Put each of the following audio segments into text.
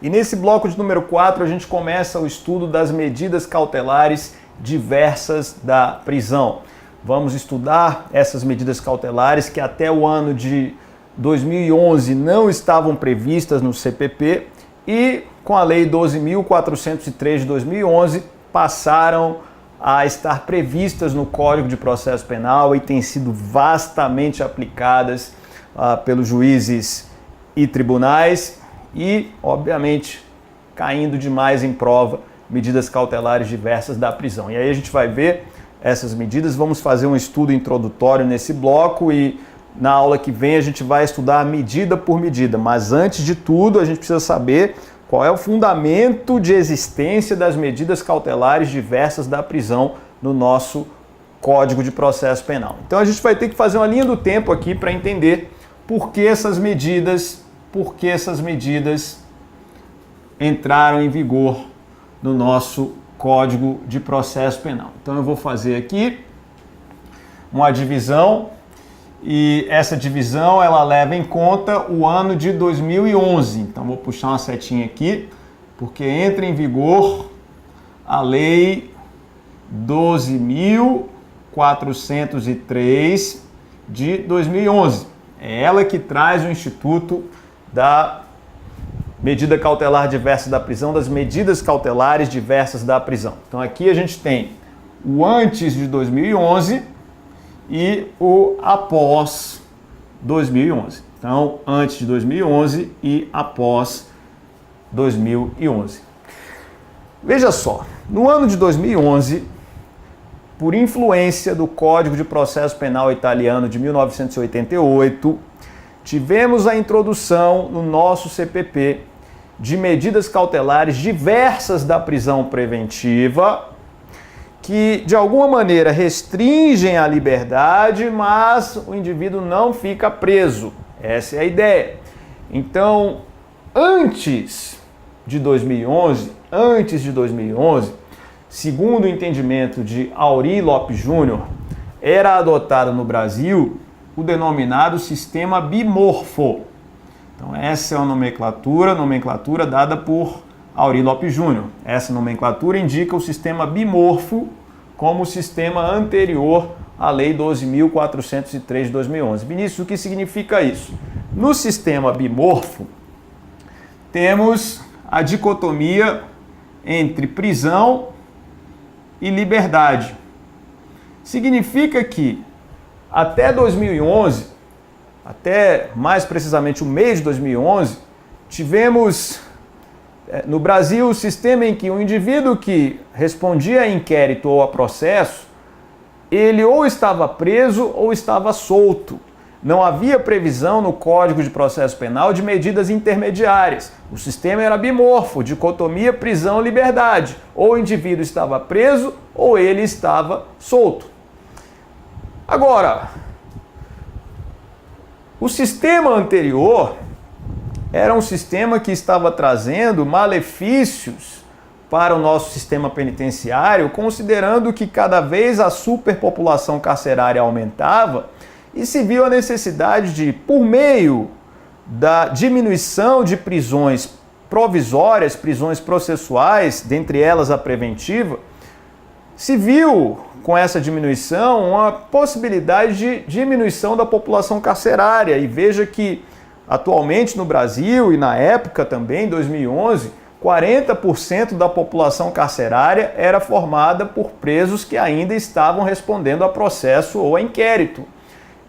E nesse bloco de número 4 a gente começa o estudo das medidas cautelares diversas da prisão. Vamos estudar essas medidas cautelares que até o ano de 2011 não estavam previstas no CPP e com a Lei 12.403 de 2011 passaram a estar previstas no Código de Processo Penal e têm sido vastamente aplicadas pelos juízes e tribunais e, obviamente, caindo demais em prova medidas cautelares diversas da prisão. E aí a gente vai ver essas medidas, vamos fazer um estudo introdutório nesse bloco e na aula que vem a gente vai estudar medida por medida, mas antes de tudo a gente precisa saber qual é o fundamento de existência das medidas cautelares diversas da prisão no nosso Código de Processo Penal. Então a gente vai ter que fazer uma linha do tempo aqui para entender por que essas medidas entraram em vigor no nosso Código de Processo Penal. Então eu vou fazer aqui uma divisão e essa divisão ela leva em conta o ano de 2011. Então vou puxar uma setinha aqui, porque entra em vigor a Lei 12.403 de 2011. É ela que traz o Instituto da medida cautelar diversa da prisão, das medidas cautelares diversas da prisão. Então aqui a gente tem o antes de 2011 e o após 2011. Então, antes de 2011 e após 2011. Veja só, no ano de 2011, por influência do Código de Processo Penal italiano de 1988, tivemos a introdução no nosso CPP de medidas cautelares diversas da prisão preventiva que, de alguma maneira, restringem a liberdade, mas o indivíduo não fica preso. Essa é a ideia. Então, antes de 2011, segundo o entendimento de Aury Lopes Júnior, era adotado no Brasil o denominado sistema bimorfo. Então essa é a nomenclatura dada por Aury Lopes Júnior. Essa nomenclatura indica o sistema bimorfo como o sistema anterior à Lei 12.403 de 2011. Vinícius, o que significa isso? No sistema bimorfo, temos a dicotomia entre prisão e liberdade. Significa que até 2011, até mais precisamente o mês de 2011, tivemos no Brasil o sistema em que o indivíduo que respondia a inquérito ou a processo, ele ou estava preso ou estava solto. Não havia previsão no Código de Processo Penal de medidas intermediárias. O sistema era bimorfo, dicotomia prisão-liberdade. Ou o indivíduo estava preso ou ele estava solto. Agora, o sistema anterior era um sistema que estava trazendo malefícios para o nosso sistema penitenciário, considerando que cada vez a superpopulação carcerária aumentava e se viu a necessidade de, por meio da diminuição de prisões provisórias, prisões processuais, dentre elas a preventiva, se viu com essa diminuição uma possibilidade de diminuição da população carcerária. E veja que atualmente no Brasil e na época também, em 2011, 40% da população carcerária era formada por presos que ainda estavam respondendo a processo ou a inquérito.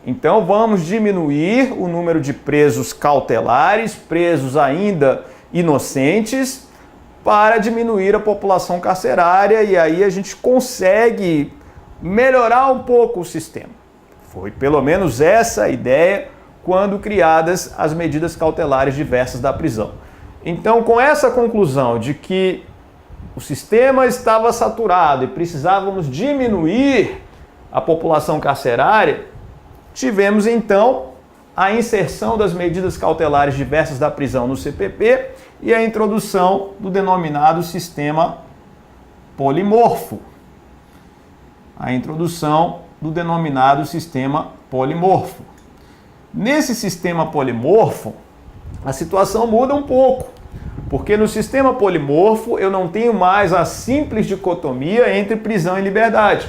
Então vamos diminuir o número de presos cautelares, presos ainda inocentes, para diminuir a população carcerária e aí a gente consegue melhorar um pouco o sistema. Foi pelo menos essa a ideia quando criadas as medidas cautelares diversas da prisão. Então, com essa conclusão de que o sistema estava saturado e precisávamos diminuir a população carcerária, tivemos então a inserção das medidas cautelares diversas da prisão no CPP e a introdução do denominado sistema polimorfo. Nesse sistema polimorfo, a situação muda um pouco, Porque no sistema polimorfo eu não tenho mais a simples dicotomia entre prisão e liberdade.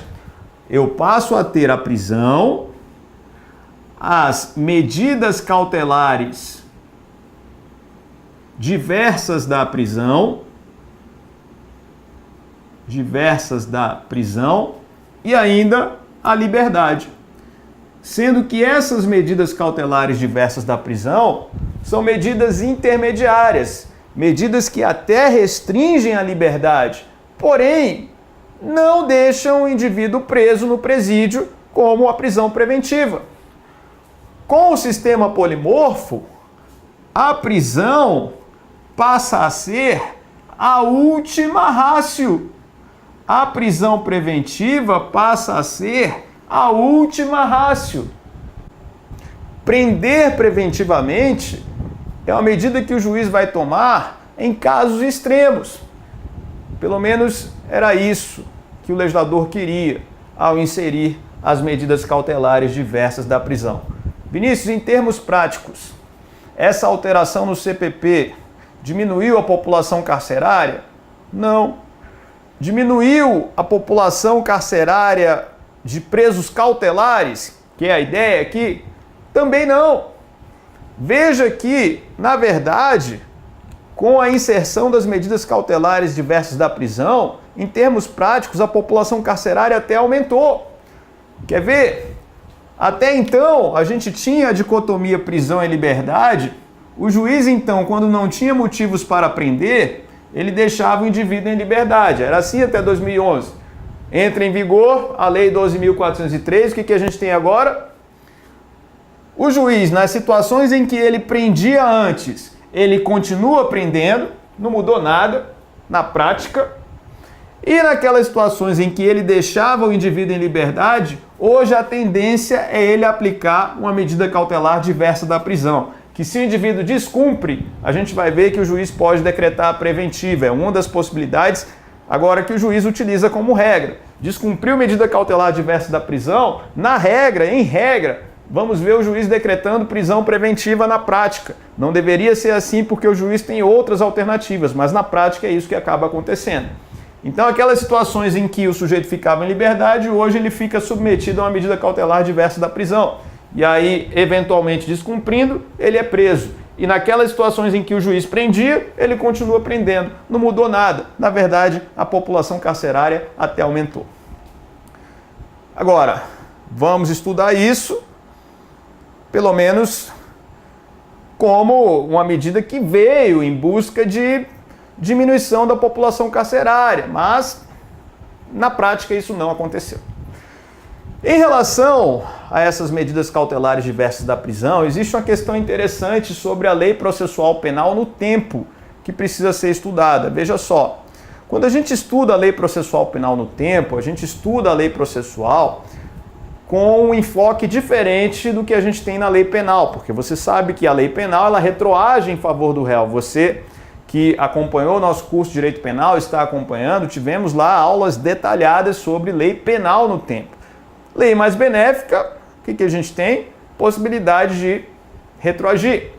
Eu passo a ter a prisão, as medidas cautelares diversas da prisão e ainda a liberdade. Sendo que essas medidas cautelares diversas da prisão são medidas intermediárias, medidas que até restringem a liberdade, porém não deixam o indivíduo preso no presídio como a prisão preventiva. Com o sistema polimorfo, a prisão passa a ser a última ratio. A prisão preventiva passa a ser a última ratio. Prender preventivamente é uma medida que o juiz vai tomar em casos extremos. Pelo menos era isso que o legislador queria ao inserir as medidas cautelares diversas da prisão. Vinícius, em termos práticos, essa alteração no CPP diminuiu a população carcerária? Não. Diminuiu a população carcerária de presos cautelares, que é a ideia aqui? Também não. Veja que, na verdade, com a inserção das medidas cautelares diversas da prisão, em termos práticos, a população carcerária até aumentou. Quer ver? Até então, a gente tinha a dicotomia prisão e liberdade. O juiz, então, quando não tinha motivos para prender, ele deixava o indivíduo em liberdade. Era assim até 2011. Entra em vigor a Lei 12.403, o que a gente tem agora? O juiz, nas situações em que ele prendia antes, ele continua prendendo, não mudou nada na prática. E naquelas situações em que ele deixava o indivíduo em liberdade, hoje a tendência é ele aplicar uma medida cautelar diversa da prisão. Que se o indivíduo descumpre, a gente vai ver que o juiz pode decretar a preventiva. É uma das possibilidades agora que o juiz utiliza como regra. Descumpriu medida cautelar diversa da prisão, na regra, em regra, vamos ver o juiz decretando prisão preventiva na prática. Não deveria ser assim porque o juiz tem outras alternativas, mas na prática é isso que acaba acontecendo. Então, aquelas situações em que o sujeito ficava em liberdade, hoje ele fica submetido a uma medida cautelar diversa da prisão. E aí, eventualmente descumprindo, ele é preso. E naquelas situações em que o juiz prendia, ele continua prendendo. Não mudou nada. Na verdade, a população carcerária até aumentou. Agora, vamos estudar isso, pelo menos como uma medida que veio em busca de diminuição da população carcerária, mas na prática isso não aconteceu. Em relação a essas medidas cautelares diversas da prisão, existe uma questão interessante sobre a lei processual penal no tempo, que precisa ser estudada. Veja só, quando a gente estuda a lei processual penal no tempo, a gente estuda a lei processual com um enfoque diferente do que a gente tem na lei penal, porque você sabe que a lei penal ela retroage em favor do réu. Você que acompanhou o nosso curso de Direito Penal, está acompanhando, tivemos lá aulas detalhadas sobre lei penal no tempo. Lei mais benéfica, o que a gente tem? Possibilidade de retroagir.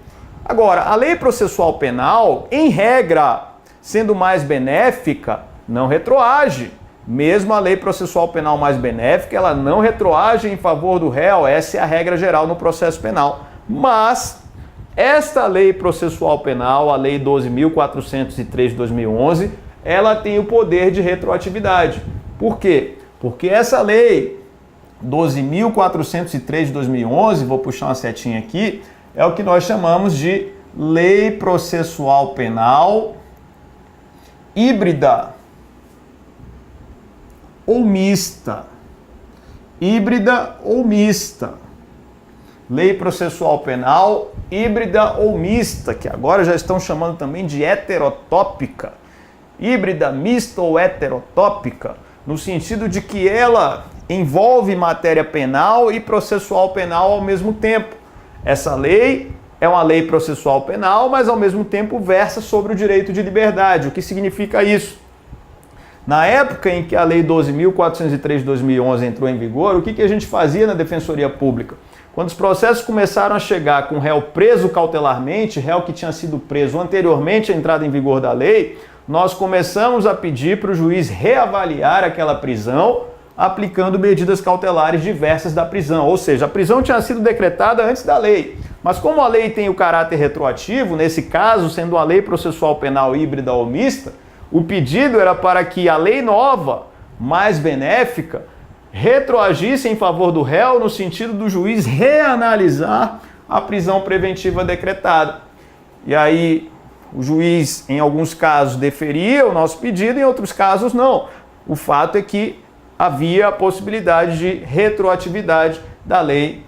Agora, a lei processual penal, em regra, sendo mais benéfica, não retroage. Mesmo a lei processual penal mais benéfica, ela não retroage em favor do réu, essa é a regra geral no processo penal. Mas esta lei processual penal, a lei 12.403 de 2011, ela tem o poder de retroatividade. Por quê? Porque essa lei 12.403 de 2011, vou puxar uma setinha aqui, é o que nós chamamos de Lei Processual Penal Híbrida ou Mista. Híbrida ou mista. Lei Processual Penal Híbrida ou Mista, que agora já estão chamando também de heterotópica. Híbrida, mista ou heterotópica, no sentido de que ela envolve matéria penal e processual penal ao mesmo tempo. Essa lei é uma lei processual penal, mas ao mesmo tempo versa sobre o direito de liberdade. O que significa isso? Na época em que a lei 12.403 de 2011 entrou em vigor, o que a gente fazia na Defensoria Pública? Quando os processos começaram a chegar com réu preso cautelarmente, réu que tinha sido preso anteriormente à entrada em vigor da lei, nós começamos a pedir para o juiz reavaliar aquela prisão, aplicando medidas cautelares diversas da prisão. Ou seja, a prisão tinha sido decretada antes da lei. Mas como a lei tem o caráter retroativo, nesse caso, sendo uma lei processual penal híbrida ou mista, o pedido era para que a lei nova, mais benéfica, retroagisse em favor do réu no sentido do juiz reanalisar a prisão preventiva decretada. E aí o juiz, em alguns casos, deferia o nosso pedido, em outros casos não. O fato é que havia a possibilidade de retroatividade da Lei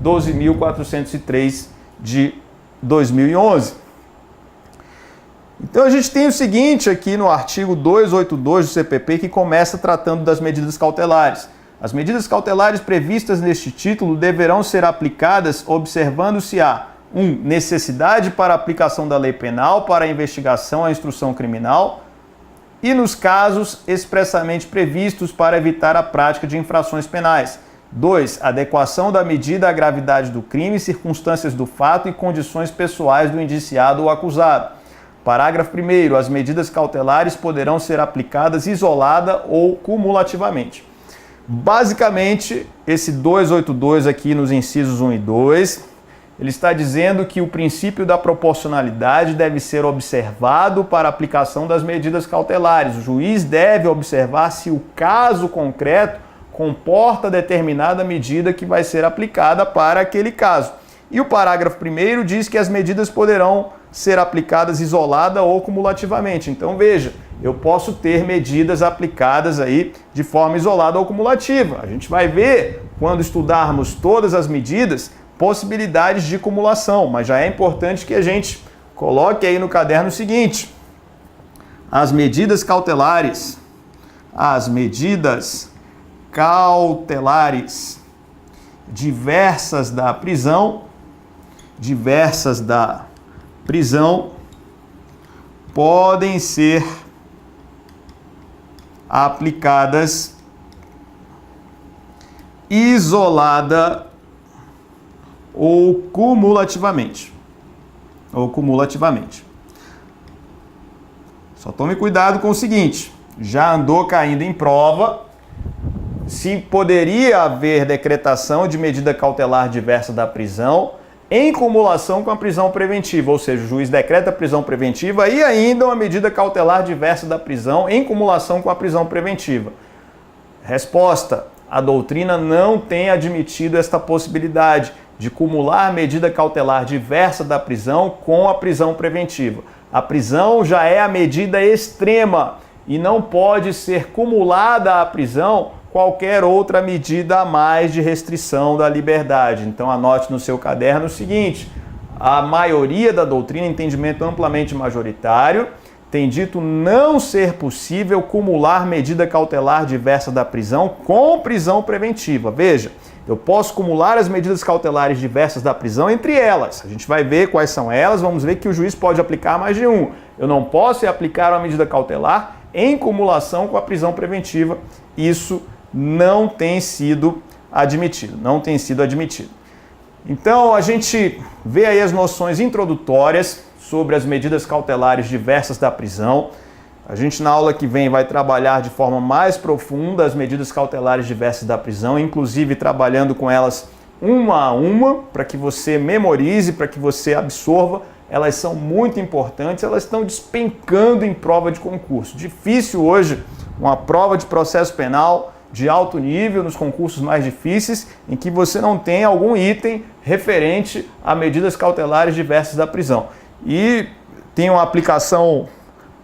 12.403 de 2011. Então a gente tem o seguinte aqui no artigo 282 do CPP, que começa tratando das medidas cautelares. As medidas cautelares previstas neste título deverão ser aplicadas observando-se a 1. Necessidade para a aplicação da lei penal para a investigação à instrução criminal e nos casos expressamente previstos para evitar a prática de infrações penais. 2. Adequação da medida à gravidade do crime, circunstâncias do fato e condições pessoais do indiciado ou acusado. Parágrafo 1º. As medidas cautelares poderão ser aplicadas isolada ou cumulativamente. Basicamente, esse 282 aqui nos incisos 1 e 2, ele está dizendo que o princípio da proporcionalidade deve ser observado para a aplicação das medidas cautelares. O juiz deve observar se o caso concreto comporta determinada medida que vai ser aplicada para aquele caso. E o parágrafo 1º diz que as medidas poderão ser aplicadas isolada ou cumulativamente. Então veja, eu posso ter medidas aplicadas aí de forma isolada ou cumulativa. A gente vai ver, quando estudarmos todas as medidas, possibilidades de cumulação, mas já é importante que a gente coloque aí no caderno o seguinte: as medidas cautelares diversas da prisão podem ser aplicadas isolada ou cumulativamente. Só tome cuidado com o seguinte: já andou caindo em prova se poderia haver decretação de medida cautelar diversa da prisão em cumulação com a prisão preventiva, ou seja, o juiz decreta a prisão preventiva e ainda uma medida cautelar diversa da prisão em cumulação com a prisão preventiva. Resposta: a doutrina não tem admitido esta possibilidade de cumular medida cautelar diversa da prisão com a prisão preventiva. A prisão já é a medida extrema e não pode ser cumulada à prisão qualquer outra medida a mais de restrição da liberdade. Então anote no seu caderno o seguinte: a maioria da doutrina, entendimento amplamente majoritário, tem dito não ser possível cumular medida cautelar diversa da prisão com prisão preventiva. Veja, eu posso cumular as medidas cautelares diversas da prisão entre elas. A gente vai ver quais são elas, vamos ver que o juiz pode aplicar mais de um. Eu não posso aplicar uma medida cautelar em cumulação com a prisão preventiva. Isso não tem sido admitido, Então, a gente vê aí as noções introdutórias sobre as medidas cautelares diversas da prisão. A gente, na aula que vem, vai trabalhar de forma mais profunda as medidas cautelares diversas da prisão, inclusive trabalhando com elas uma a uma, para que você memorize, para que você absorva. Elas são muito importantes, elas estão despencando em prova de concurso. Difícil hoje uma prova de processo penal de alto nível, nos concursos mais difíceis, em que você não tem algum item referente a medidas cautelares diversas da prisão. E tem uma aplicação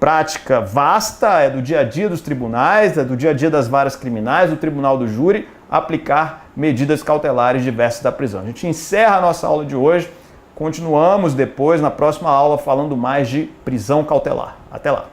prática vasta, é do dia a dia dos tribunais, é do dia a dia das varas criminais, do tribunal do júri, aplicar medidas cautelares diversas da prisão. A gente encerra a nossa aula de hoje, continuamos depois, na próxima aula, falando mais de prisão cautelar. Até lá!